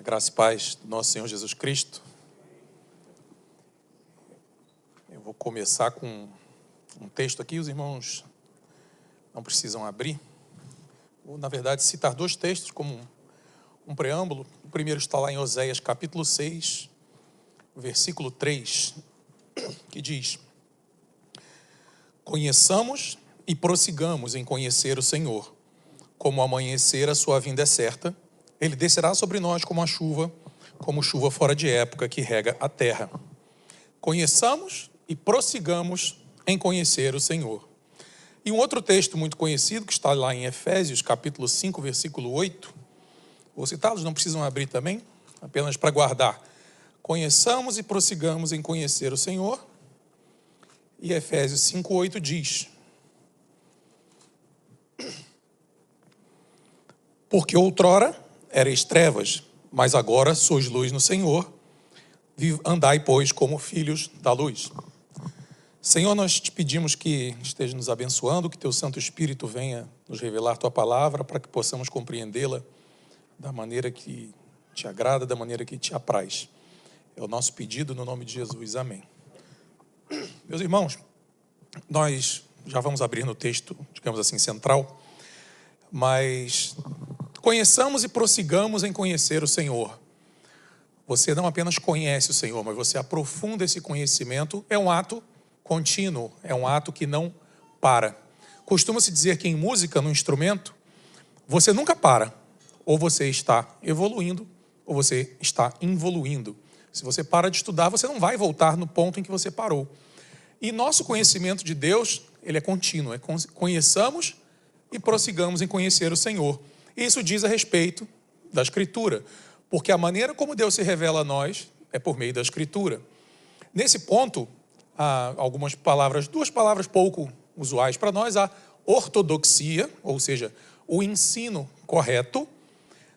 Graça e paz do nosso Senhor Jesus Cristo. Eu vou começar com um texto aqui, os irmãos não precisam abrir. Vou, na verdade, citar dois textos como um preâmbulo. O primeiro está lá em Oséias, capítulo 6, versículo 3, que diz: Conheçamos e prossigamos em conhecer o Senhor. Como amanhecer, a sua vinda é certa. Ele descerá sobre nós como chuva fora de época que rega a terra. Conheçamos e prossigamos em conhecer o Senhor. E um outro texto muito conhecido, que está lá em Efésios, capítulo 5, versículo 8. Vou citá-los, não precisam abrir também, apenas para guardar. Conheçamos e prossigamos em conhecer o Senhor. E Efésios 5, 8 diz: Porque outrora erais trevas, mas agora sois luz no Senhor. Andai, pois, como filhos da luz. Senhor, nós te pedimos que esteja nos abençoando, que teu Santo Espírito venha nos revelar tua palavra, para que possamos compreendê-la da maneira que te agrada, da maneira que te apraz. É o nosso pedido no nome de Jesus. Amém. Meus irmãos, nós já vamos abrir no texto, digamos assim, central, mas conheçamos e prossigamos em conhecer o Senhor. Você não apenas conhece o Senhor, mas você aprofunda esse conhecimento. É um ato contínuo, é um ato que não para. Costuma-se dizer que em música, no instrumento, você nunca para. Ou você está evoluindo, ou você está involuindo. Se você para de estudar, você não vai voltar no ponto em que você parou. E nosso conhecimento de Deus, ele é contínuo. Conheçamos e prossigamos em conhecer o Senhor. Isso diz a respeito da Escritura, porque a maneira como Deus se revela a nós é por meio da Escritura. Nesse ponto, há algumas palavras, duas palavras pouco usuais para nós: a ortodoxia, ou seja, o ensino correto,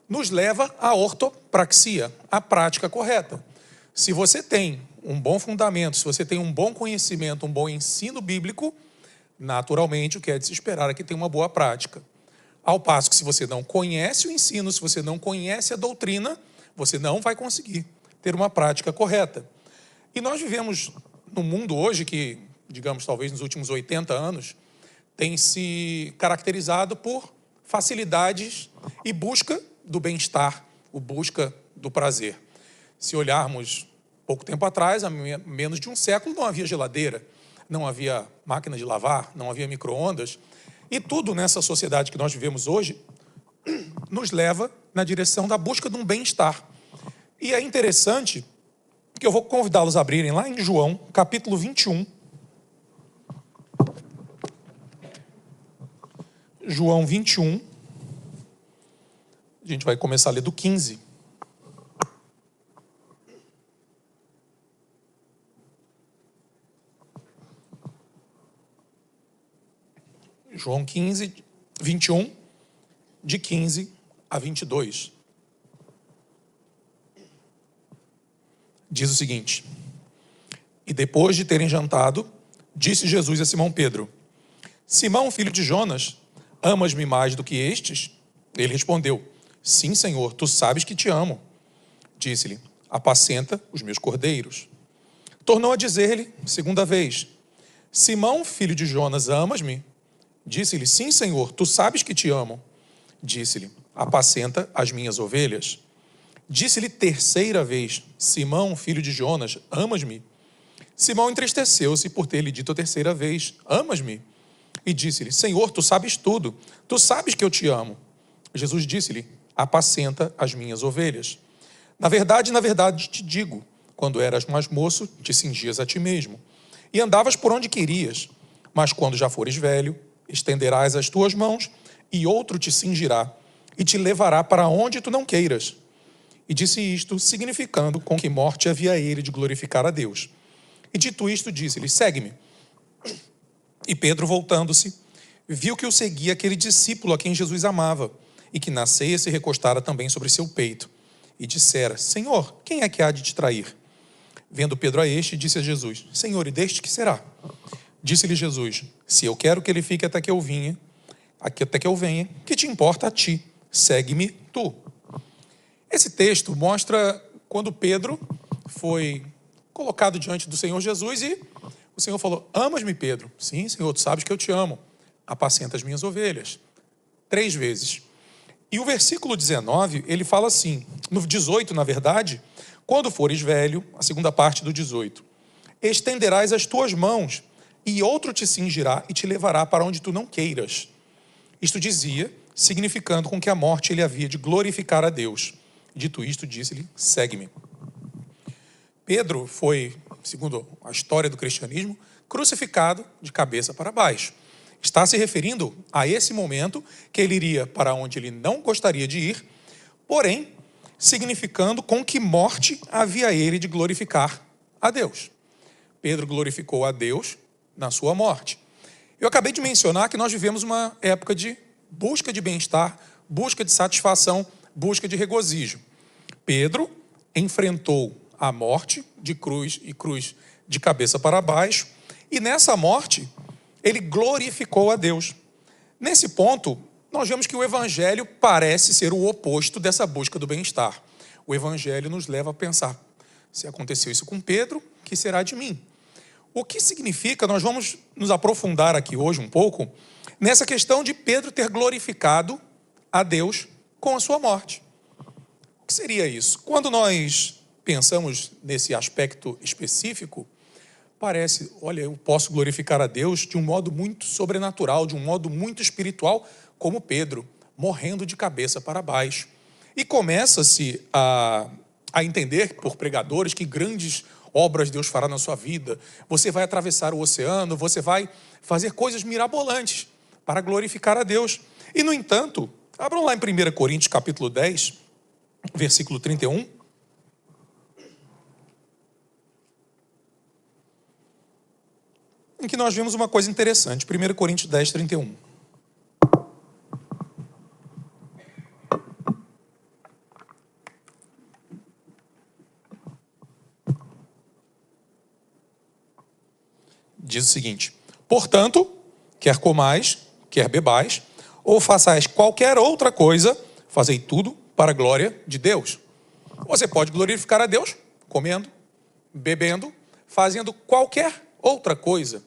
nos leva à ortopraxia, a prática correta. Se você tem um bom fundamento, se você tem um bom conhecimento, um bom ensino bíblico, naturalmente o que é de se esperar é que tenha uma boa prática. Ao passo que, se você não conhece o ensino, se você não conhece a doutrina, você não vai conseguir ter uma prática correta. E nós vivemos num mundo hoje que, digamos, talvez nos últimos 80 anos, tem se caracterizado por facilidades e busca do bem-estar, o busca do prazer. Se olharmos pouco tempo atrás, há menos de um século, não havia geladeira, não havia máquina de lavar, não havia micro-ondas. E tudo nessa sociedade que nós vivemos hoje nos leva na direção da busca de um bem-estar. E é interessante que eu vou convidá-los a abrirem lá em João, capítulo 21. João 21. A gente vai começar a ler do 15. João 15, 21, de 15 a 22. Diz o seguinte: E depois de terem jantado, disse Jesus a Simão Pedro: Simão, filho de Jonas, amas-me mais do que estes? Ele respondeu: Sim, Senhor, tu sabes que te amo. Disse-lhe: Apacenta os meus cordeiros. Tornou a dizer-lhe segunda vez: Simão, filho de Jonas, amas-me? Disse-lhe: Sim, Senhor, tu sabes que te amo. Disse-lhe: Apacenta as minhas ovelhas. Disse-lhe terceira vez: Simão, filho de Jonas, amas-me? Simão entristeceu-se por ter lhe dito a terceira vez: Amas-me? E disse-lhe: Senhor, tu sabes tudo, tu sabes que eu te amo. Jesus disse-lhe: Apacenta as minhas ovelhas. Na verdade te digo, quando eras mais moço, te cingias a ti mesmo, e andavas por onde querias. Mas quando já fores velho, estenderás as tuas mãos, e outro te cingirá, e te levará para onde tu não queiras. E disse isto, significando com que morte havia ele de glorificar a Deus. E dito isto, disse-lhe: Segue-me. E Pedro, voltando-se, viu que o seguia aquele discípulo a quem Jesus amava, e que na ceia se recostara também sobre seu peito. E dissera: Senhor, quem é que há de te trair? Vendo Pedro a este, disse a Jesus: Senhor, e deste que será? Disse-lhe Jesus: Se eu quero que ele fique até que eu venha, que te importa a ti? Segue-me tu. Esse texto mostra quando Pedro foi colocado diante do Senhor Jesus e o Senhor falou: amas-me, Pedro? Sim, Senhor, tu sabes que eu te amo. Apacenta as minhas ovelhas. 3 vezes. E o versículo 19, ele fala assim, no 18, na verdade, quando fores velho, a segunda parte do 18, estenderás as tuas mãos e outro te cingirá e te levará para onde tu não queiras. Isto dizia, significando com que a morte ele havia de glorificar a Deus. Dito isto, disse-lhe: segue-me. Pedro foi, segundo a história do cristianismo, crucificado de cabeça para baixo. Está se referindo a esse momento que ele iria para onde ele não gostaria de ir, porém, significando com que morte havia ele de glorificar a Deus. Pedro glorificou a Deus na sua morte. Eu acabei de mencionar que nós vivemos uma época de busca de bem-estar, busca de satisfação, busca de regozijo. Pedro enfrentou a morte de cruz e cruz de cabeça para baixo, e nessa morte ele glorificou a Deus. Nesse ponto, nós vemos que o Evangelho parece ser o oposto dessa busca do bem-estar. O Evangelho nos leva a pensar: se aconteceu isso com Pedro, o que será de mim? O que significa, nós vamos nos aprofundar aqui hoje um pouco, nessa questão de Pedro ter glorificado a Deus com a sua morte. O que seria isso? Quando nós pensamos nesse aspecto específico, parece, olha, eu posso glorificar a Deus de um modo muito sobrenatural, de um modo muito espiritual, como Pedro, morrendo de cabeça para baixo. E começa-se a entender por pregadores que grandes obras Deus fará na sua vida. Você vai atravessar o oceano, você vai fazer coisas mirabolantes para glorificar a Deus. E, no entanto, abram lá em 1 Coríntios capítulo 10, versículo 31. Em que nós vemos uma coisa interessante. 1 Coríntios 10, 31. Diz o seguinte: portanto, quer comais, quer bebais, ou façais qualquer outra coisa, fazei tudo para a glória de Deus. Você pode glorificar a Deus comendo, bebendo, fazendo qualquer outra coisa.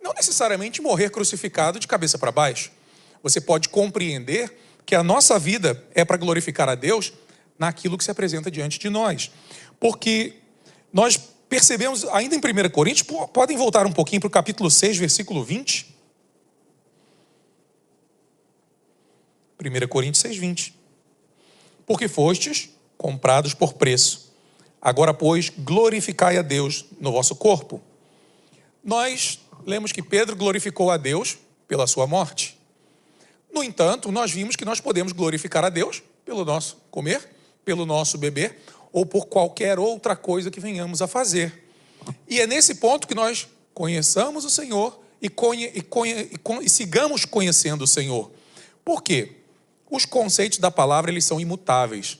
Não necessariamente morrer crucificado de cabeça para baixo. Você pode compreender que a nossa vida é para glorificar a Deus naquilo que se apresenta diante de nós. Porque nós percebemos, ainda em 1 Coríntios, podem voltar um pouquinho para o capítulo 6, versículo 20. 1 Coríntios 6, 20. Porque fostes comprados por preço. Agora, pois, glorificai a Deus no vosso corpo. Nós lemos que Pedro glorificou a Deus pela sua morte. No entanto, nós vimos que nós podemos glorificar a Deus pelo nosso comer, pelo nosso beber, ou por qualquer outra coisa que venhamos a fazer. E é nesse ponto que nós conheçamos o Senhor e sigamos conhecendo o Senhor. Por quê? Os conceitos da palavra, eles são imutáveis.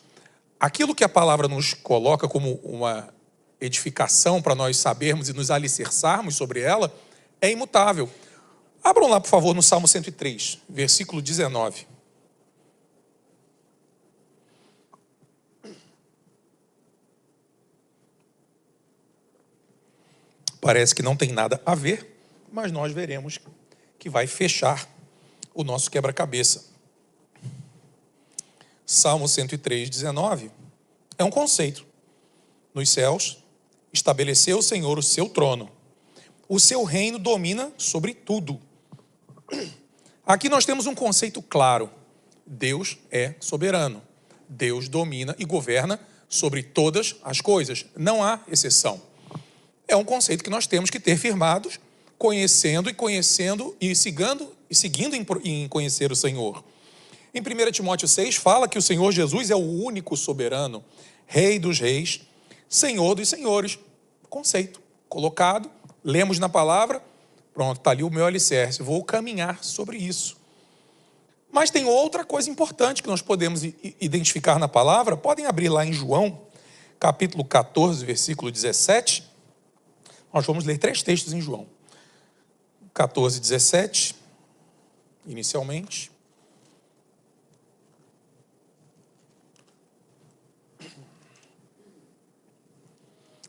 Aquilo que a palavra nos coloca como uma edificação para nós sabermos e nos alicerçarmos sobre ela, é imutável. Abram lá, por favor, no Salmo 103, versículo 19. Parece que não tem nada a ver, mas nós veremos que vai fechar o nosso quebra-cabeça. Salmo 103, 19 é um conceito. Nos céus estabeleceu o Senhor o seu trono. O seu reino domina sobre tudo. Aqui nós temos um conceito claro. Deus é soberano. Deus domina e governa sobre todas as coisas. Não há exceção. É um conceito que nós temos que ter firmados, conhecendo e seguindo em conhecer o Senhor. Em 1 Timóteo 6 fala que o Senhor Jesus é o único soberano, Rei dos reis, Senhor dos senhores. Conceito colocado, lemos na palavra, pronto, está ali o meu alicerce, vou caminhar sobre isso. Mas tem outra coisa importante que nós podemos identificar na palavra. Podem abrir lá em João, capítulo 14, versículo 17. Nós vamos ler 3 textos em João. 14, 17, inicialmente.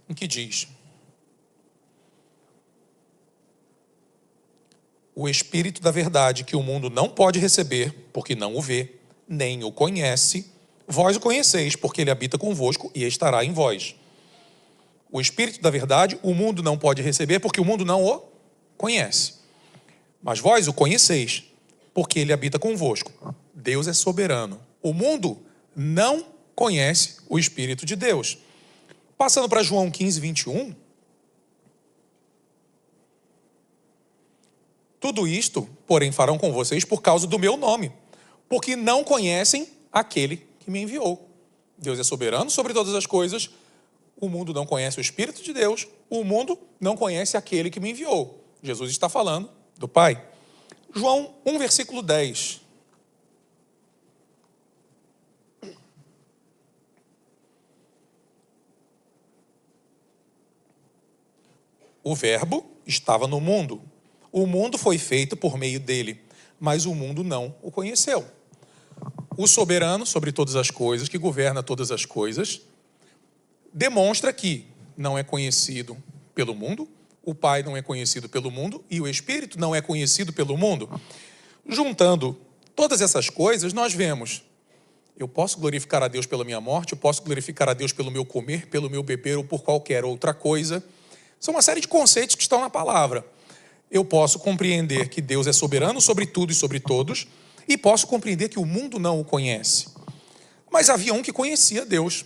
em que diz: o Espírito da verdade, que o mundo não pode receber, porque não o vê, nem o conhece, vós o conheceis, porque ele habita convosco e estará em vós. O Espírito da verdade, o mundo não pode receber, porque o mundo não o conhece. Mas vós o conheceis, porque ele habita convosco. Deus é soberano. O mundo não conhece o Espírito de Deus. Passando para João 15, 21. Tudo isto, porém, farão com vocês por causa do meu nome, porque não conhecem aquele que me enviou. Deus é soberano sobre todas as coisas. O mundo não conhece o Espírito de Deus. O mundo não conhece aquele que me enviou. Jesus está falando do Pai. João 1, versículo 10. O Verbo estava no mundo. O mundo foi feito por meio dele, mas o mundo não o conheceu. O soberano sobre todas as coisas, que governa todas as coisas, demonstra que não é conhecido pelo mundo, o Pai não é conhecido pelo mundo e o Espírito não é conhecido pelo mundo. Juntando todas essas coisas, nós vemos: eu posso glorificar a Deus pela minha morte, eu posso glorificar a Deus pelo meu comer, pelo meu beber ou por qualquer outra coisa. São uma série de conceitos que estão na palavra. Eu posso compreender que Deus é soberano sobre tudo e sobre todos, e posso compreender que o mundo não o conhece. Mas havia um que conhecia Deus.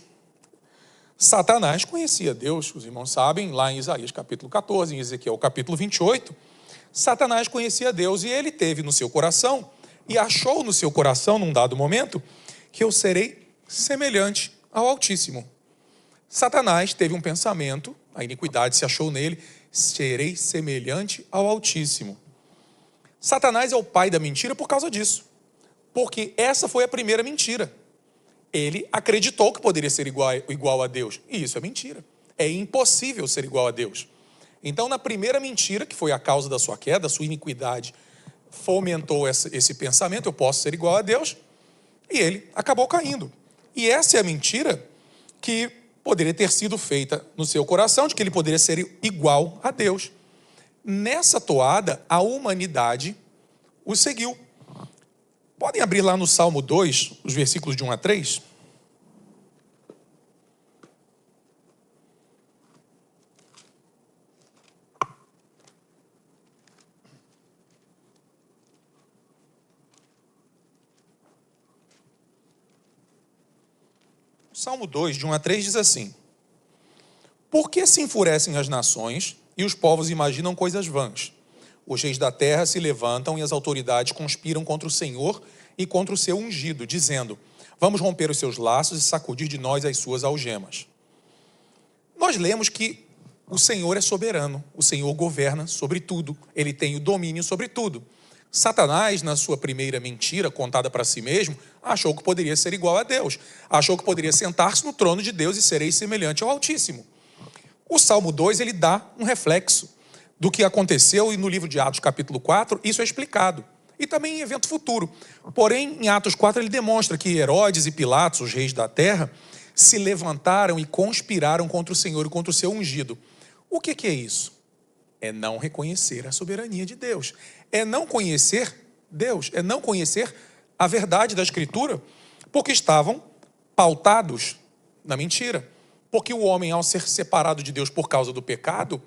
Satanás conhecia Deus, os irmãos sabem, lá em Isaías capítulo 14, em Ezequiel capítulo 28, Satanás conhecia Deus e ele teve no seu coração, e achou no seu coração, num dado momento, que eu serei semelhante ao Altíssimo. Satanás teve um pensamento, a iniquidade se achou nele: serei semelhante ao Altíssimo. Satanás é o pai da mentira por causa disso, porque essa foi a primeira mentira. Ele acreditou que poderia ser igual a Deus, e isso é mentira. É impossível ser igual a Deus. Então, na primeira mentira, que foi a causa da sua queda, a sua iniquidade fomentou esse pensamento: eu posso ser igual a Deus, e ele acabou caindo. E essa é a mentira que poderia ter sido feita no seu coração, de que ele poderia ser igual a Deus. Nessa toada, a humanidade o seguiu. Podem abrir lá no Salmo 2, os versículos de 1 a 3? Salmo 2, de 1 a 3, diz assim: por que se enfurecem as nações e os povos imaginam coisas vãs? Os reis da terra se levantam e as autoridades conspiram contra o Senhor e contra o seu ungido, dizendo: vamos romper os seus laços e sacudir de nós as suas algemas. Nós lemos que o Senhor é soberano, o Senhor governa sobre tudo, ele tem o domínio sobre tudo. Satanás, na sua primeira mentira contada para si mesmo, achou que poderia ser igual a Deus, achou que poderia sentar-se no trono de Deus e serei semelhante ao Altíssimo. O Salmo 2, ele dá um reflexo do que aconteceu, e no livro de Atos capítulo 4, isso é explicado. E também em evento futuro. Porém, em Atos 4, ele demonstra que Herodes e Pilatos, os reis da terra, se levantaram e conspiraram contra o Senhor e contra o seu ungido. O que é isso? É não reconhecer a soberania de Deus. É não conhecer Deus, é não conhecer a verdade da Escritura, porque estavam pautados na mentira. Porque o homem, ao ser separado de Deus por causa do pecado,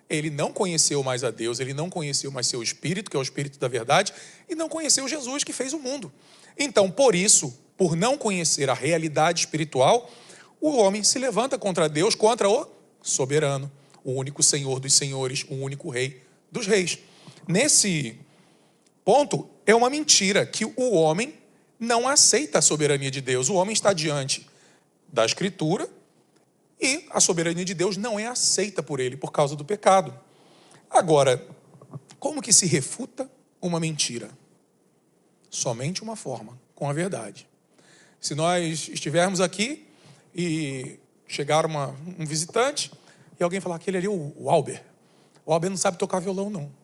ele não conheceu mais a Deus, ele não conheceu mais seu Espírito, que é o Espírito da verdade, e não conheceu Jesus, que fez o mundo. Então, por isso, por não conhecer a realidade espiritual, o homem se levanta contra Deus, contra o soberano, o único Senhor dos senhores, o único Rei dos reis. Nesse ponto, é uma mentira que o homem não aceita a soberania de Deus. O homem está diante da Escritura e a soberania de Deus não é aceita por ele por causa do pecado. Agora, como que se refuta uma mentira? Somente uma forma, com a verdade. Se nós estivermos aqui e chegar um visitante e alguém falar: aquele ali é o Albert. O Albert não sabe tocar violão, não.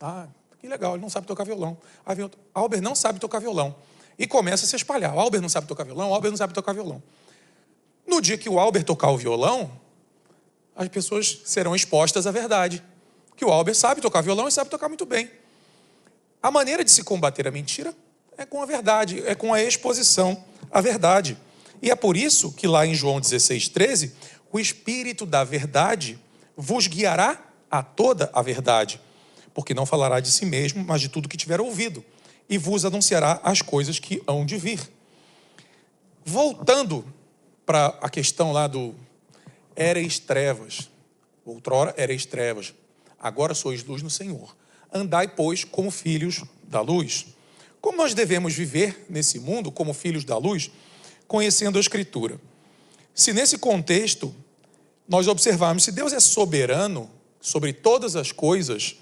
Ah, que legal, ele não sabe tocar violão. Aí vem outro: Albert não sabe tocar violão. E começa a se espalhar: o Albert não sabe tocar violão, o Albert não sabe tocar violão. No dia que o Albert tocar o violão, as pessoas serão expostas à verdade. Que o Albert sabe tocar violão e sabe tocar muito bem. A maneira de se combater a mentira é com a verdade, é com a exposição à verdade. E é por isso que lá em João 16:13, o Espírito da verdade vos guiará a toda a verdade, porque não falará de si mesmo, mas de tudo que tiver ouvido, e vos anunciará as coisas que hão de vir. Voltando para a questão lá do éreis trevas, outrora éreis trevas, agora sois luz no Senhor. Andai, pois, como filhos da luz. Como nós devemos viver nesse mundo como filhos da luz, conhecendo a Escritura? Se nesse contexto nós observarmos, se Deus é soberano sobre todas as coisas,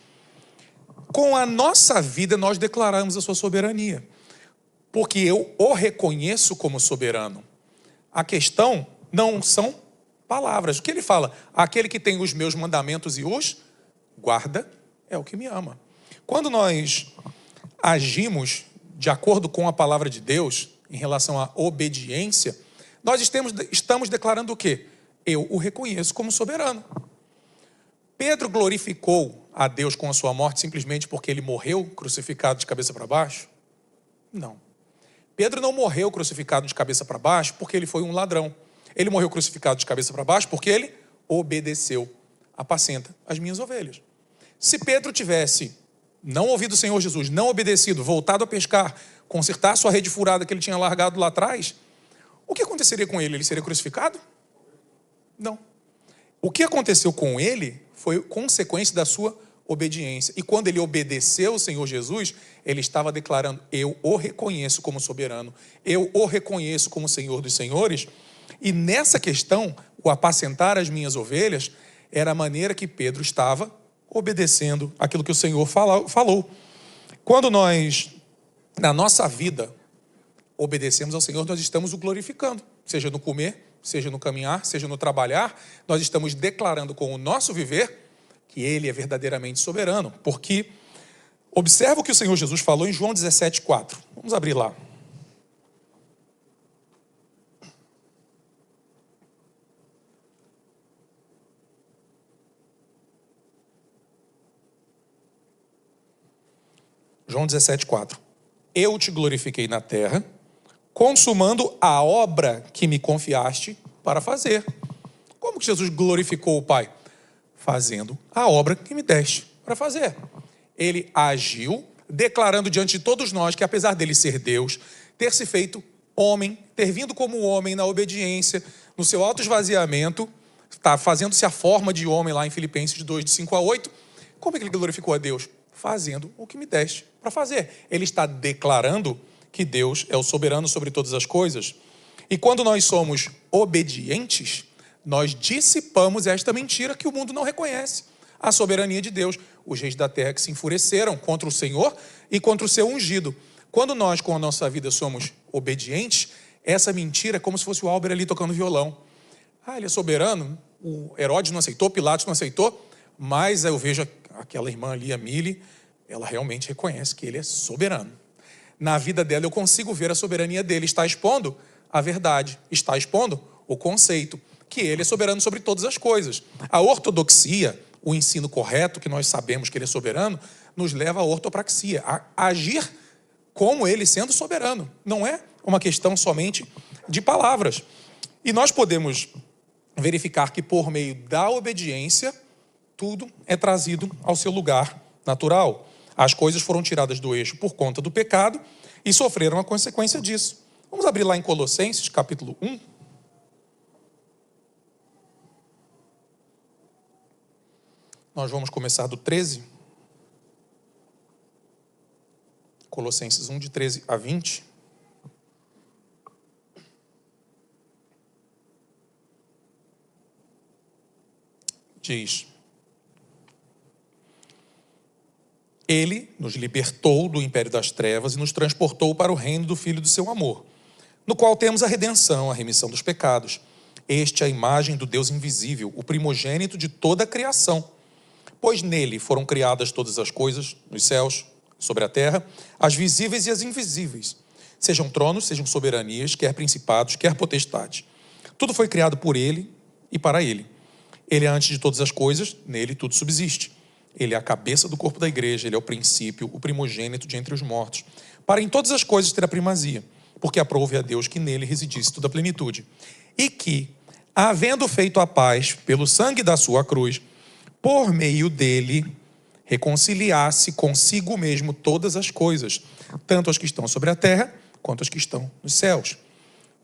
com a nossa vida nós declaramos a sua soberania, porque eu o reconheço como soberano. A questão não são palavras. O que ele fala? Aquele que tem os meus mandamentos e os guarda é o que me ama. Quando nós agimos de acordo com a palavra de Deus em relação à obediência, nós estamos declarando o quê? Eu o reconheço como soberano. Pedro glorificou a Deus com a sua morte simplesmente porque ele morreu crucificado de cabeça para baixo? Não. Pedro não morreu crucificado de cabeça para baixo porque ele foi um ladrão. Ele morreu crucificado de cabeça para baixo porque ele obedeceu. Apacenta as minhas ovelhas. Se Pedro tivesse não ouvido o Senhor Jesus, não obedecido, voltado a pescar, consertar a sua rede furada que ele tinha largado lá atrás, o que aconteceria com ele? Ele seria crucificado? Não. O que aconteceu com ele foi consequência da sua obediência. E quando ele obedeceu o Senhor Jesus, ele estava declarando, eu o reconheço como soberano, eu o reconheço como Senhor dos senhores. E nessa questão, o apacentar as minhas ovelhas, era a maneira que Pedro estava obedecendo aquilo que o Senhor falou. Quando nós, na nossa vida, obedecemos ao Senhor, nós estamos o glorificando, seja no comer, seja no caminhar, seja no trabalhar, nós estamos declarando com o nosso viver que Ele é verdadeiramente soberano, porque observa o que o Senhor Jesus falou em João 17:4. Vamos abrir lá. João 17:4. Eu te glorifiquei na terra, consumando a obra que me confiaste para fazer. Como que Jesus glorificou o Pai? Fazendo a obra que me deste para fazer. Ele agiu, declarando diante de todos nós que apesar dele ser Deus, ter se feito homem, ter vindo como homem na obediência, no seu autoesvaziamento, está fazendo-se a forma de homem lá em Filipenses 2, de 5-8, como é que ele glorificou a Deus? Fazendo o que me deste para fazer. Ele está declarando que Deus é o soberano sobre todas as coisas. E quando nós somos obedientes, nós dissipamos esta mentira que o mundo não reconhece, a soberania de Deus. Os reis da terra que se enfureceram contra o Senhor e contra o seu ungido. Quando nós, com a nossa vida, somos obedientes, essa mentira é como se fosse o Albert ali tocando violão. Ah, ele é soberano, o Herodes não aceitou, Pilatos não aceitou, mas eu vejo aquela irmã ali, a Mili, ela realmente reconhece que ele é soberano. Na vida dela eu consigo ver a soberania dele, está expondo a verdade, está expondo o conceito, que ele é soberano sobre todas as coisas. A ortodoxia, o ensino correto, que nós sabemos que ele é soberano, nos leva à ortopraxia, a agir como ele sendo soberano. Não é uma questão somente de palavras. E nós podemos verificar que por meio da obediência, tudo é trazido ao seu lugar natural. As coisas foram tiradas do eixo por conta do pecado e sofreram a consequência disso. Vamos abrir lá em Colossenses, capítulo 1. Nós vamos começar do 13. Colossenses 1, de 13 a 20. Diz: Ele nos libertou do império das trevas e nos transportou para o reino do Filho do seu amor, no qual temos a redenção, a remissão dos pecados. Este é a imagem do Deus invisível, o primogênito de toda a criação. Pois nele foram criadas todas as coisas, nos céus, sobre a terra, as visíveis e as invisíveis. Sejam tronos, sejam soberanias, quer principados, quer potestades. Tudo foi criado por ele e para ele. Ele é antes de todas as coisas, nele tudo subsiste. Ele é a cabeça do corpo da igreja, ele é o princípio, o primogênito de entre os mortos, para em todas as coisas ter a primazia, porque aprouve a Deus que nele residisse toda a plenitude. E que, havendo feito a paz pelo sangue da sua cruz, por meio dele reconciliasse consigo mesmo todas as coisas, tanto as que estão sobre a terra, quanto as que estão nos céus.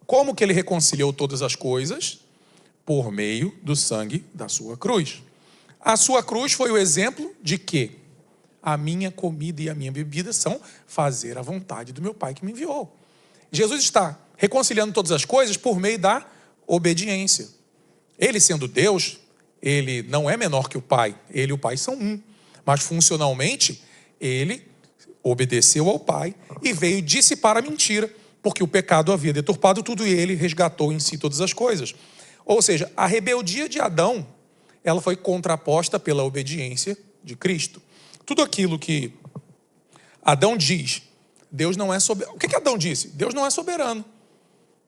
Como que ele reconciliou todas as coisas? Por meio do sangue da sua cruz. A sua cruz foi o exemplo de que a minha comida e a minha bebida são fazer a vontade do meu Pai que me enviou. Jesus está reconciliando todas as coisas por meio da obediência. Ele sendo Deus, ele não é menor que o Pai. Ele e o Pai são um. Mas funcionalmente, ele obedeceu ao Pai e veio dissipar a mentira, porque o pecado havia deturpado tudo e ele resgatou em si todas as coisas. Ou seja, a rebeldia de Adão, ela foi contraposta pela obediência de Cristo. Tudo aquilo que Adão diz, Deus não é soberano. O que Adão disse? Deus não é soberano.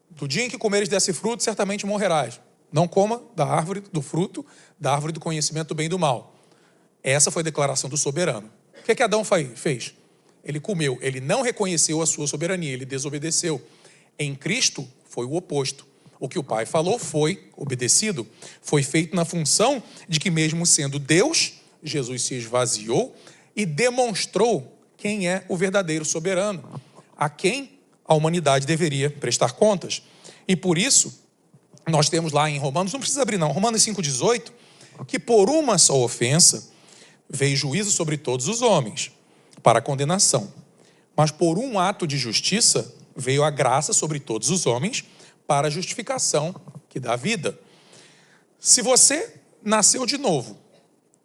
Do dia em que comeres desse fruto, certamente morrerás. Não coma da árvore do fruto, da árvore do conhecimento do bem e do mal. Essa foi a declaração do soberano. O que Adão fez? Ele comeu, ele não reconheceu a sua soberania, ele desobedeceu. Em Cristo foi o oposto. O que o Pai falou foi obedecido. Foi feito na função de que mesmo sendo Deus, Jesus se esvaziou e demonstrou quem é o verdadeiro soberano, a quem a humanidade deveria prestar contas. E por isso, nós temos lá em Romanos, não precisa abrir não, Romanos 5,18, que por uma só ofensa veio juízo sobre todos os homens, para a condenação. Mas por um ato de justiça veio a graça sobre todos os homens, para a justificação que dá vida. Se você nasceu de novo,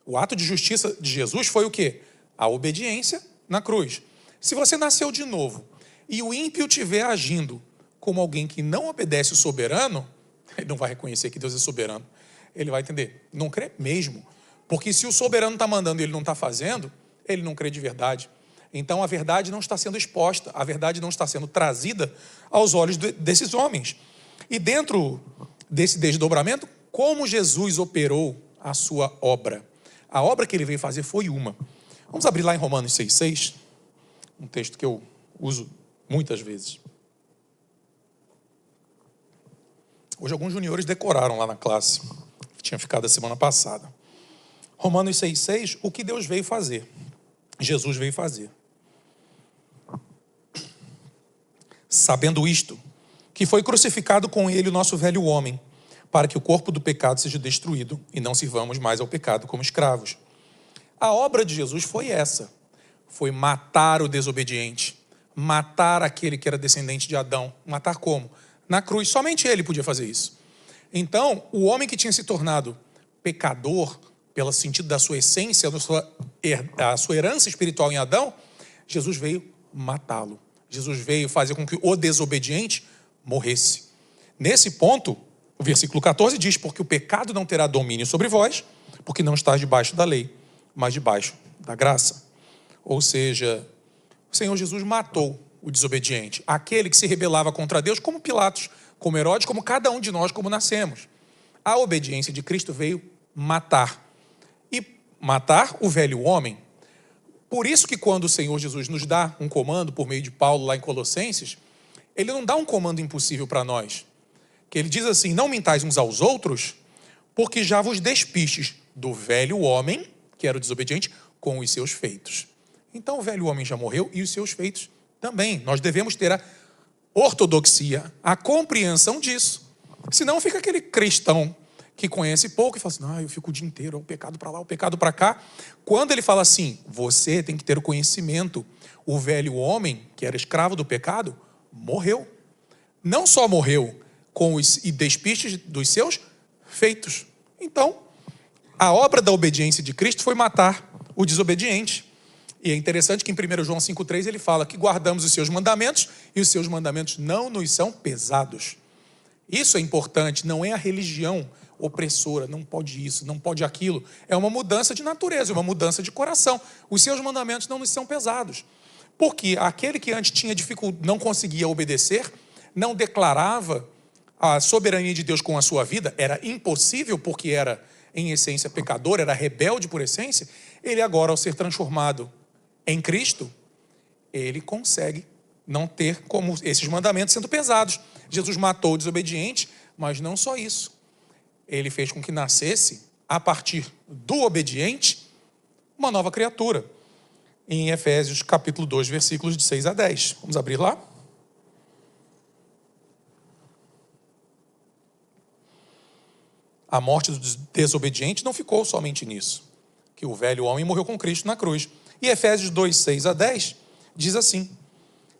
o ato de justiça de Jesus foi o quê? A obediência na cruz. Se você nasceu de novo e o ímpio estiver agindo como alguém que não obedece o soberano, ele não vai reconhecer que Deus é soberano. Ele vai entender, não crê mesmo. Porque se o soberano está mandando e ele não está fazendo, ele não crê de verdade. Então a verdade não está sendo exposta, a verdade não está sendo trazida aos olhos desses homens. E dentro desse desdobramento, como Jesus operou a sua obra? A obra que ele veio fazer foi uma. Vamos abrir lá em Romanos 6,6, um texto que eu uso muitas vezes. Hoje alguns juniores decoraram lá na classe, que tinha ficado a semana passada. Romanos 6,6, o que Deus veio fazer? Jesus veio fazer. Sabendo isto, que foi crucificado com ele o nosso velho homem, para que o corpo do pecado seja destruído e não sirvamos mais ao pecado como escravos. A obra de Jesus foi essa, foi matar o desobediente, matar aquele que era descendente de Adão. Matar como? Na cruz, somente ele podia fazer isso. Então, o homem que tinha se tornado pecador, pelo sentido da sua essência, a sua herança espiritual em Adão, Jesus veio matá-lo. Jesus veio fazer com que o desobediente morresse. Nesse ponto, o versículo 14 diz, porque o pecado não terá domínio sobre vós, porque não estás debaixo da lei, mas debaixo da graça. Ou seja, o Senhor Jesus matou o desobediente, aquele que se rebelava contra Deus, como Pilatos, como Herodes, como cada um de nós, como nascemos. A obediência de Cristo veio matar. E matar o velho homem. Por isso que quando o Senhor Jesus nos dá um comando, por meio de Paulo lá em Colossenses, ele não dá um comando impossível para nós. Que ele diz assim, não mintais uns aos outros, porque já vos despistes do velho homem, que era o desobediente, com os seus feitos. Então o velho homem já morreu e os seus feitos também. Nós devemos ter a ortodoxia, a compreensão disso. Senão fica aquele cristão que conhece pouco e fala assim, eu fico o dia inteiro, é o pecado para lá, o pecado para cá. Quando ele fala assim, você tem que ter o conhecimento, o velho homem, que era escravo do pecado, morreu. Não só morreu com os despistes dos seus feitos. Então, a obra da obediência de Cristo foi matar o desobediente. E é interessante que em 1 João 5,3 ele fala que guardamos os seus mandamentos e os seus mandamentos não nos são pesados. Isso é importante, não é a religião opressora, não pode isso, não pode aquilo. É uma mudança de natureza, uma mudança de coração. Os seus mandamentos não nos são pesados. Porque aquele que antes tinha dificuldade, não conseguia obedecer, não declarava a soberania de Deus com a sua vida, era impossível porque era em essência pecador, era rebelde por essência, ele agora, ao ser transformado em Cristo, ele consegue não ter como esses mandamentos sendo pesados. Jesus matou o desobediente, mas não só isso. Ele fez com que nascesse, a partir do obediente, uma nova criatura. Em Efésios capítulo 2, versículos de 6 a 10. Vamos abrir lá? A morte do desobediente não ficou somente nisso, que o velho homem morreu com Cristo na cruz. E Efésios 2, 6 a 10 diz assim: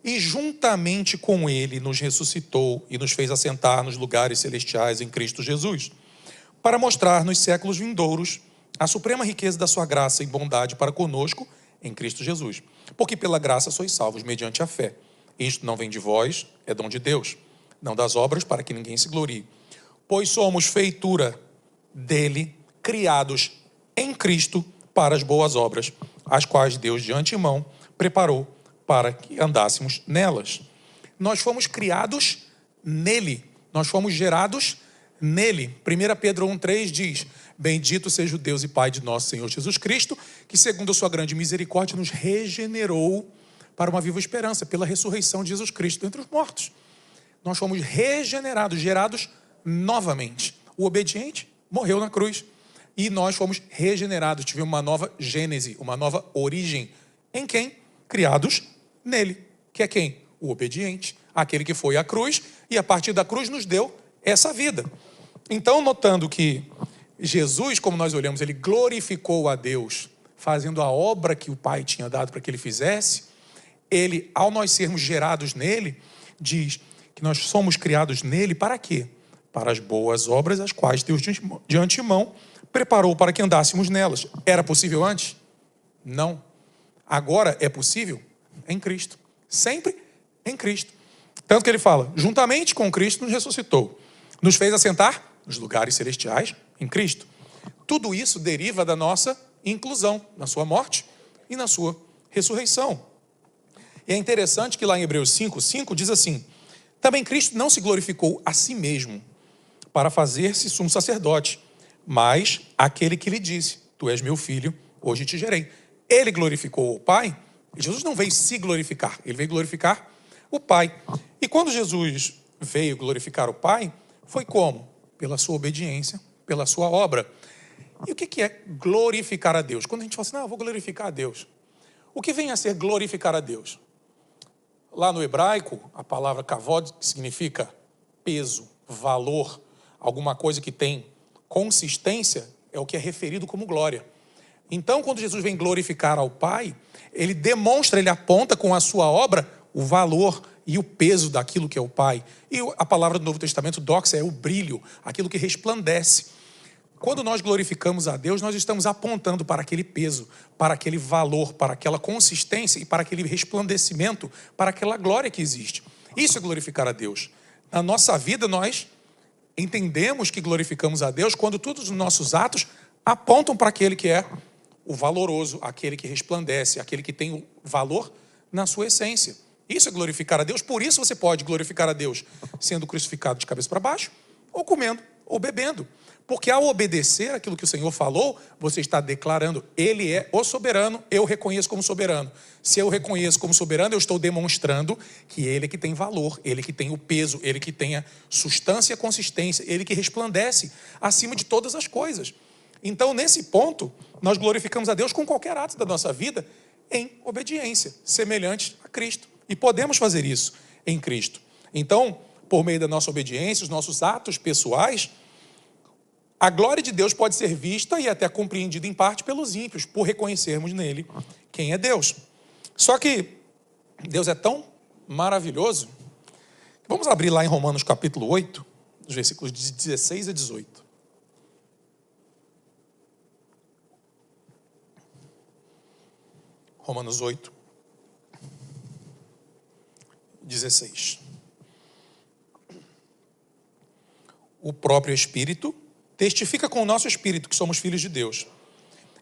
e juntamente com ele nos ressuscitou e nos fez assentar nos lugares celestiais em Cristo Jesus, para mostrar nos séculos vindouros a suprema riqueza da sua graça e bondade para conosco em Cristo Jesus. Porque pela graça sois salvos mediante a fé. Isto não vem de vós, é dom de Deus, não das obras, para que ninguém se glorie. Pois somos feitura dele, criados em Cristo para as boas obras, as quais Deus de antemão preparou para que andássemos nelas. Nós fomos criados nele, nós fomos gerados nele. 1 Pedro 1,3 diz: bendito seja o Deus e Pai de nosso Senhor Jesus Cristo, que segundo a sua grande misericórdia nos regenerou para uma viva esperança, pela ressurreição de Jesus Cristo dentre os mortos. Nós fomos regenerados, gerados novamente. O obediente morreu na cruz e nós fomos regenerados, tivemos uma nova gênese, uma nova origem. Em quem? Criados nele. Que é quem? O obediente, aquele que foi à cruz e a partir da cruz nos deu essa vida. Então, notando que Jesus, como nós olhamos, ele glorificou a Deus, fazendo a obra que o Pai tinha dado para que ele fizesse, ele, ao nós sermos gerados nele, diz que nós somos criados nele para quê? Para as boas obras, as quais Deus de antemão preparou para que andássemos nelas. Era possível antes? Não. Agora é possível em Cristo. Sempre em Cristo. Tanto que ele fala, juntamente com Cristo nos ressuscitou, nos fez assentar nos lugares celestiais em Cristo. Tudo isso deriva da nossa inclusão, na sua morte e na sua ressurreição. E é interessante que lá em Hebreus 5:5 diz assim: também Cristo não se glorificou a si mesmo para fazer-se sumo sacerdote, mas aquele que lhe disse: tu és meu filho, hoje te gerei. Ele glorificou o Pai. Jesus não veio se glorificar, ele veio glorificar o Pai. E quando Jesus veio glorificar o Pai, foi como? Pela sua obediência, pela sua obra. E o que é glorificar a Deus? Quando a gente fala assim, não, eu vou glorificar a Deus. O que vem a ser glorificar a Deus? Lá no hebraico, a palavra kavod, que significa peso, valor, alguma coisa que tem consistência, é o que é referido como glória. Então, quando Jesus vem glorificar ao Pai, ele demonstra, ele aponta com a sua obra o valor e o peso daquilo que é o Pai. E a palavra do Novo Testamento, doxa, é o brilho, aquilo que resplandece. Quando nós glorificamos a Deus, nós estamos apontando para aquele peso, para aquele valor, para aquela consistência e para aquele resplandecimento, para aquela glória que existe. Isso é glorificar a Deus. Na nossa vida, nós entendemos que glorificamos a Deus quando todos os nossos atos apontam para aquele que é o valoroso, aquele que resplandece, aquele que tem o valor na sua essência. Isso é glorificar a Deus. Por isso você pode glorificar a Deus sendo crucificado de cabeça para baixo, ou comendo, ou bebendo. Porque ao obedecer aquilo que o Senhor falou, você está declarando, Ele é o soberano, eu reconheço como soberano. Se eu reconheço como soberano, eu estou demonstrando que Ele é que tem valor, Ele que tem o peso, Ele que tem a substância e a consistência, Ele que resplandece acima de todas as coisas. Então, nesse ponto, nós glorificamos a Deus com qualquer ato da nossa vida em obediência, semelhante a Cristo. E podemos fazer isso em Cristo. Então, por meio da nossa obediência, os nossos atos pessoais, a glória de Deus pode ser vista e até compreendida em parte pelos ímpios, por reconhecermos nele quem é Deus. Só que Deus é tão maravilhoso. Vamos abrir lá em Romanos capítulo 8, os versículos de 16 a 18. Romanos 8, 16. O próprio Espírito testifica com o nosso espírito que somos filhos de Deus.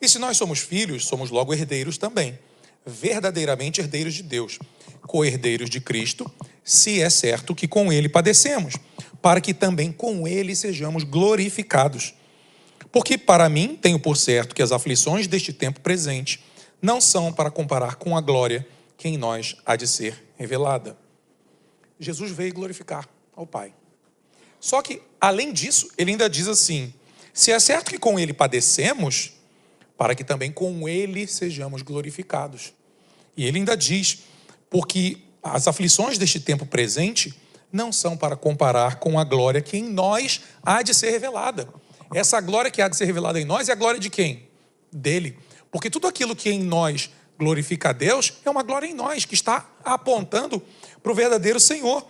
E se nós somos filhos, somos logo herdeiros também, verdadeiramente herdeiros de Deus, co-herdeiros de Cristo, se é certo que com Ele padecemos, para que também com Ele sejamos glorificados. Porque para mim tenho por certo que as aflições deste tempo presente não são para comparar com a glória que em nós há de ser revelada. Jesus veio glorificar ao Pai. Só que, além disso, ele ainda diz assim: se é certo que com ele padecemos, para que também com ele sejamos glorificados. E ele ainda diz, porque as aflições deste tempo presente não são para comparar com a glória que em nós há de ser revelada. Essa glória que há de ser revelada em nós é a glória de quem? Dele. Porque tudo aquilo que em nós glorifica a Deus é uma glória em nós, que está apontando para o verdadeiro Senhor.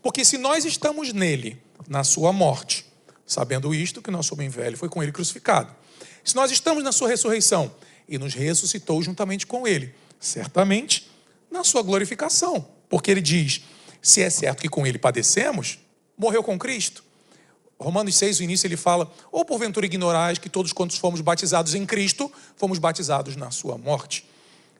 Porque se nós estamos nele, na sua morte, sabendo isto, que nosso homem velho foi com ele crucificado. Se nós estamos na sua ressurreição e nos ressuscitou juntamente com ele, certamente na sua glorificação. Porque ele diz, se é certo que com ele padecemos, morreu com Cristo. Romanos 6, no início ele fala, ou porventura ignorais que todos quantos fomos batizados em Cristo, fomos batizados na sua morte.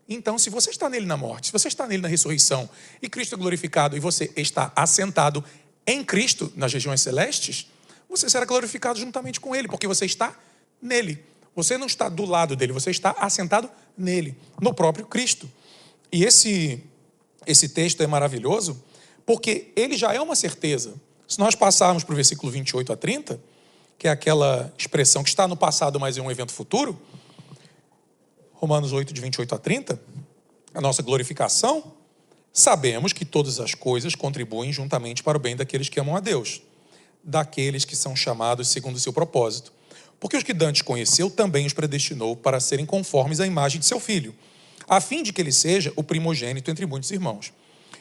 Então, se você está nele na morte, se você está nele na ressurreição, e Cristo é glorificado, e você está assentado em Cristo, nas regiões celestes, você será glorificado juntamente com ele, porque você está nele. Você não está do lado dele, você está assentado nele, no próprio Cristo. E esse texto é maravilhoso, porque ele já é uma certeza. Se nós passarmos para o versículo 28 a 30, que é aquela expressão que está no passado, mas é um evento futuro, Romanos 8, de 28 a 30, a nossa glorificação, sabemos que todas as coisas contribuem juntamente para o bem daqueles que amam a Deus, daqueles que são chamados segundo o seu propósito. Porque os que dantes conheceu, também os predestinou para serem conformes à imagem de seu Filho, a fim de que ele seja o primogênito entre muitos irmãos.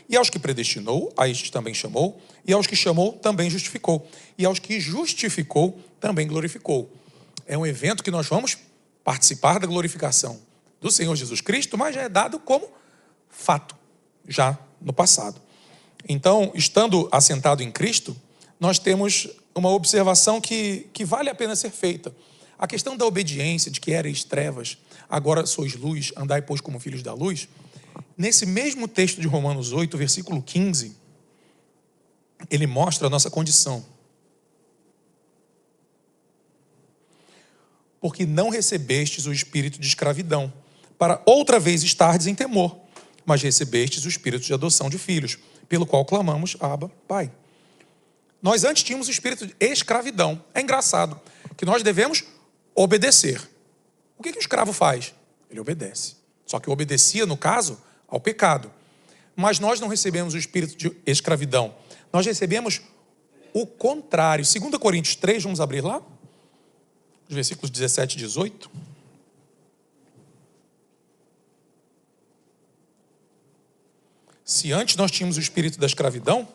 E aos que predestinou, a estes também chamou, e aos que chamou, também justificou, e aos que justificou, também glorificou. É um evento que nós vamos participar da glorificação do Senhor Jesus Cristo, mas já é dado como fato, já no passado. Então, estando assentado em Cristo, nós temos uma observação que vale a pena ser feita. A questão da obediência, de que erais trevas, agora sois luz, andai, pois, como filhos da luz. Nesse mesmo texto de Romanos 8, versículo 15, ele mostra a nossa condição. Porque não recebestes o espírito de escravidão, para outra vez estardes em temor, mas recebestes o espírito de adoção de filhos, pelo qual clamamos, Abba, Pai. Nós antes tínhamos o espírito de escravidão. É engraçado que nós devemos obedecer. O que o escravo faz? Ele obedece. Só que obedecia, no caso, ao pecado. Mas nós não recebemos o espírito de escravidão. Nós recebemos o contrário. 2 Coríntios 3, vamos abrir lá? Os versículos 17 e 18. Se antes nós tínhamos o espírito da escravidão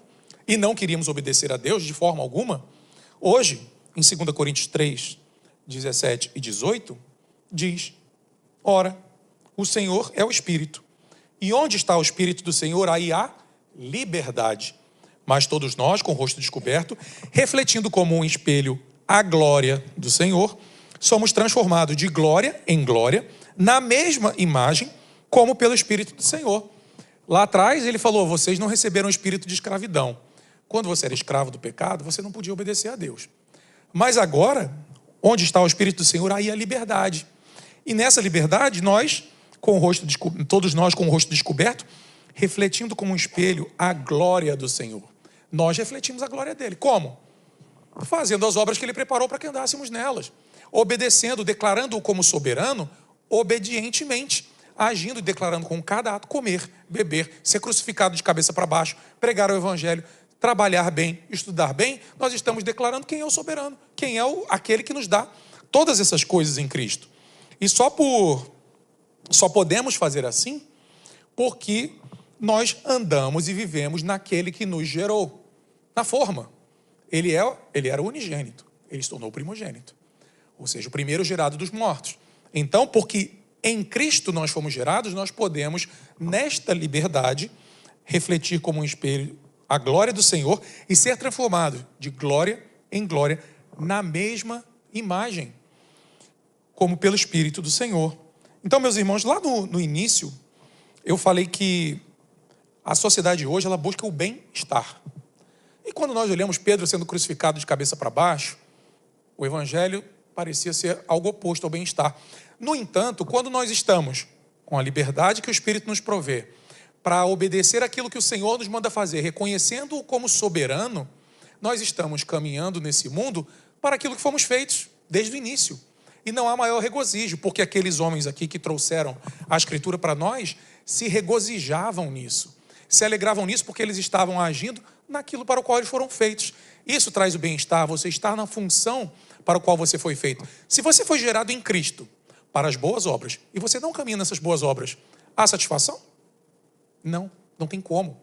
e não queríamos obedecer a Deus de forma alguma, hoje, em 2 Coríntios 3, 17 e 18, diz, ora, o Senhor é o Espírito. E onde está o Espírito do Senhor, aí há liberdade. Mas todos nós, com o rosto descoberto, refletindo como um espelho a glória do Senhor, somos transformados de glória em glória, na mesma imagem, como pelo Espírito do Senhor. Lá atrás ele falou, vocês não receberam o espírito de escravidão. Quando você era escravo do pecado, você não podia obedecer a Deus. Mas agora, onde está o Espírito do Senhor, aí a liberdade. E nessa liberdade, todos nós com o rosto descoberto, refletindo como um espelho a glória do Senhor. Nós refletimos a glória dele. Como? Fazendo as obras que ele preparou para que andássemos nelas. Obedecendo, declarando-o como soberano, obedientemente. Agindo e declarando com cada ato, comer, beber, ser crucificado de cabeça para baixo, pregar o evangelho, trabalhar bem, estudar bem, nós estamos declarando quem é o soberano, quem é aquele que nos dá todas essas coisas em Cristo. E só podemos fazer assim porque nós andamos e vivemos naquele que nos gerou, na forma. Ele era o unigênito, ele se tornou o primogênito, ou seja, o primeiro gerado dos mortos. Então, porque em Cristo nós fomos gerados, nós podemos, nesta liberdade, refletir como um espelho a glória do Senhor e ser transformado de glória em glória na mesma imagem, como pelo Espírito do Senhor. Então, meus irmãos, lá no início, eu falei que a sociedade hoje, ela busca o bem-estar. E quando nós olhamos Pedro sendo crucificado de cabeça para baixo, o Evangelho parecia ser algo oposto ao bem-estar. No entanto, quando nós estamos com a liberdade que o Espírito nos provê para obedecer aquilo que o Senhor nos manda fazer, reconhecendo-o como soberano, nós estamos caminhando nesse mundo para aquilo que fomos feitos desde o início. E não há maior regozijo, porque aqueles homens aqui que trouxeram a Escritura para nós se regozijavam nisso, se alegravam nisso porque eles estavam agindo naquilo para o qual eles foram feitos. Isso traz o bem-estar, você estar na função para o qual você foi feito. Se você foi gerado em Cristo para as boas obras e você não caminha nessas boas obras, há satisfação? Não, não tem como.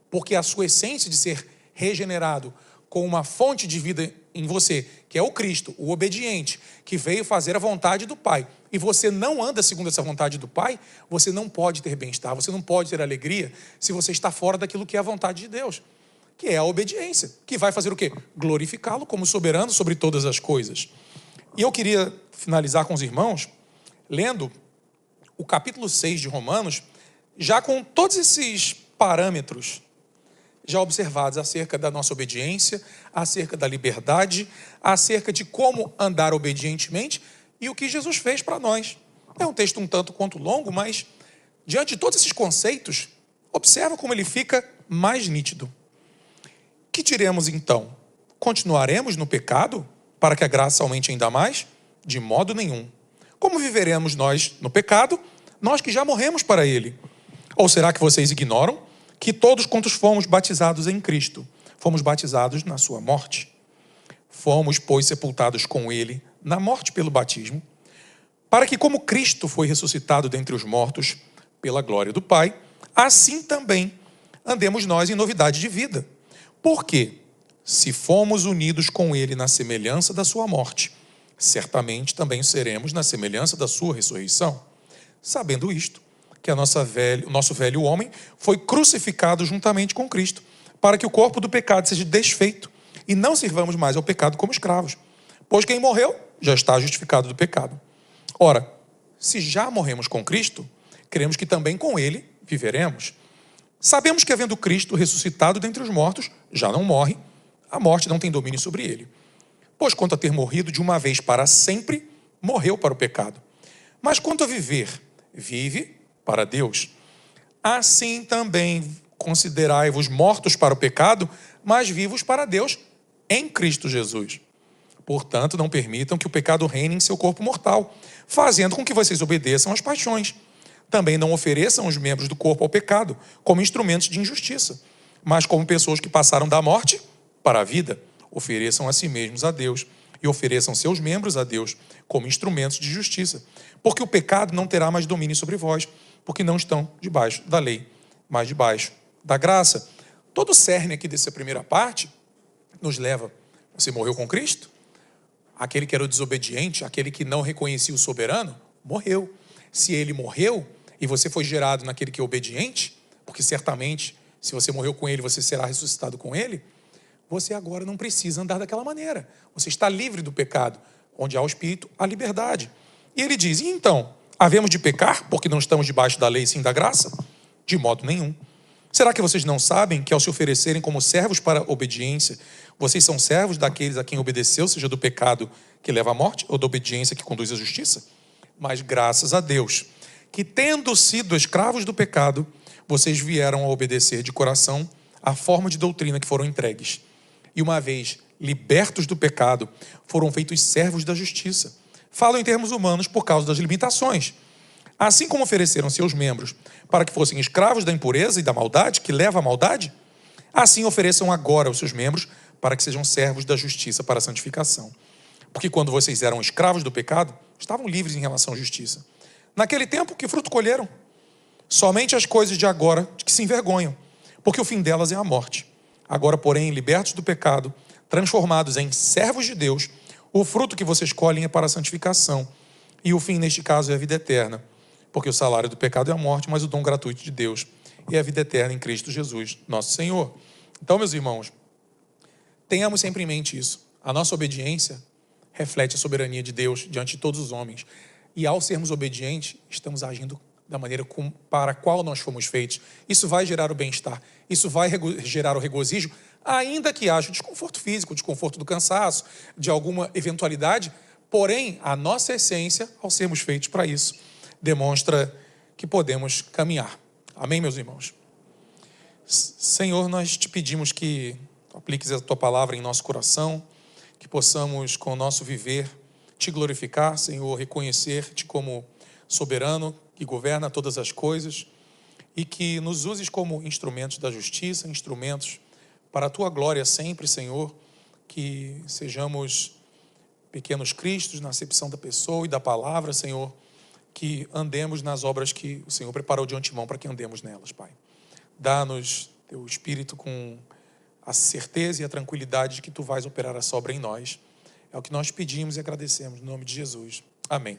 Porque a sua essência de ser regenerado com uma fonte de vida em você, que é o Cristo, o obediente, que veio fazer a vontade do Pai, e você não anda segundo essa vontade do Pai, você não pode ter bem-estar, você não pode ter alegria se você está fora daquilo que é a vontade de Deus, que é a obediência, que vai fazer o quê? Glorificá-lo como soberano sobre todas as coisas. E eu queria finalizar com os irmãos, lendo o capítulo 6 de Romanos, já com todos esses parâmetros já observados acerca da nossa obediência, acerca da liberdade, acerca de como andar obedientemente e o que Jesus fez para nós. É um texto um tanto quanto longo, mas diante de todos esses conceitos, observa como ele fica mais nítido. Que diremos então? Continuaremos no pecado para que a graça aumente ainda mais? De modo nenhum. Como viveremos nós no pecado, nós que já morremos para ele? Ou será que vocês ignoram que todos quantos fomos batizados em Cristo, fomos batizados na sua morte? Fomos, pois, sepultados com ele na morte pelo batismo, para que, como Cristo foi ressuscitado dentre os mortos pela glória do Pai, assim também andemos nós em novidade de vida. Porque, se fomos unidos com ele na semelhança da sua morte, certamente também seremos na semelhança da sua ressurreição. Sabendo isto, que o nosso velho homem foi crucificado juntamente com Cristo, para que o corpo do pecado seja desfeito e não sirvamos mais ao pecado como escravos. Pois quem morreu já está justificado do pecado. Ora, se já morremos com Cristo, cremos que também com ele viveremos. Sabemos que, havendo Cristo ressuscitado dentre os mortos, já não morre, a morte não tem domínio sobre ele. Pois quanto a ter morrido de uma vez para sempre, morreu para o pecado. Mas quanto a viver, vive para Deus. Assim também considerai-vos mortos para o pecado, mas vivos para Deus em Cristo Jesus. Portanto, não permitam que o pecado reine em seu corpo mortal, fazendo com que vocês obedeçam às paixões. Também não ofereçam os membros do corpo ao pecado como instrumentos de injustiça, mas como pessoas que passaram da morte para a vida. Ofereçam a si mesmos a Deus e ofereçam seus membros a Deus como instrumentos de justiça. Porque o pecado não terá mais domínio sobre vós, porque não estão debaixo da lei, mas debaixo da graça. Todo o cerne aqui dessa primeira parte nos leva: você morreu com Cristo? Aquele que era o desobediente, aquele que não reconhecia o soberano, morreu. Se ele morreu e você foi gerado naquele que é obediente, porque certamente, se você morreu com ele, você será ressuscitado com ele, você agora não precisa andar daquela maneira. Você está livre do pecado. Onde há o Espírito, há liberdade. E ele diz: e então, havemos de pecar porque não estamos debaixo da lei, sim da graça? De modo nenhum. Será que vocês não sabem que, ao se oferecerem como servos para a obediência, vocês são servos daqueles a quem obedeceu, seja do pecado que leva à morte ou da obediência que conduz à justiça? Mas graças a Deus, que tendo sido escravos do pecado, vocês vieram a obedecer de coração à forma de doutrina que foram entregues. E uma vez libertos do pecado, foram feitos servos da justiça. Falo em termos humanos por causa das limitações. Assim como ofereceram seus membros para que fossem escravos da impureza e da maldade, que leva à maldade, assim ofereçam agora os seus membros para que sejam servos da justiça para a santificação. Porque quando vocês eram escravos do pecado, estavam livres em relação à justiça. Naquele tempo, que fruto colheram? Somente as coisas de agora de que se envergonham, porque o fim delas é a morte. Agora, porém, libertos do pecado, transformados em servos de Deus, o fruto que vocês colhem é para a santificação, e o fim, neste caso, é a vida eterna, porque o salário do pecado é a morte, mas o dom gratuito de Deus é a vida eterna em Cristo Jesus, nosso Senhor. Então, meus irmãos, tenhamos sempre em mente isso. A nossa obediência reflete a soberania de Deus diante de todos os homens. E ao sermos obedientes, estamos agindo da maneira para a qual nós fomos feitos. Isso vai gerar o bem-estar, isso vai gerar o regozijo, ainda que haja o desconforto físico, o desconforto do cansaço, de alguma eventualidade, Porém, a nossa essência, ao sermos feitos para isso, demonstra que podemos caminhar. Amém, meus irmãos? Senhor, nós te pedimos que apliques a tua palavra em nosso coração, que possamos, com o nosso viver, te glorificar, Senhor, reconhecer-te como soberano que governa todas as coisas e que nos uses como instrumentos da justiça, instrumentos para a tua glória sempre, Senhor, que sejamos pequenos cristos na acepção da pessoa e da palavra, Senhor, que andemos nas obras que o Senhor preparou de antemão para que andemos nelas, Pai. Dá-nos teu Espírito com a certeza e a tranquilidade de que tu vais operar essa obra em nós. É o que nós pedimos e agradecemos, no nome de Jesus. Amém.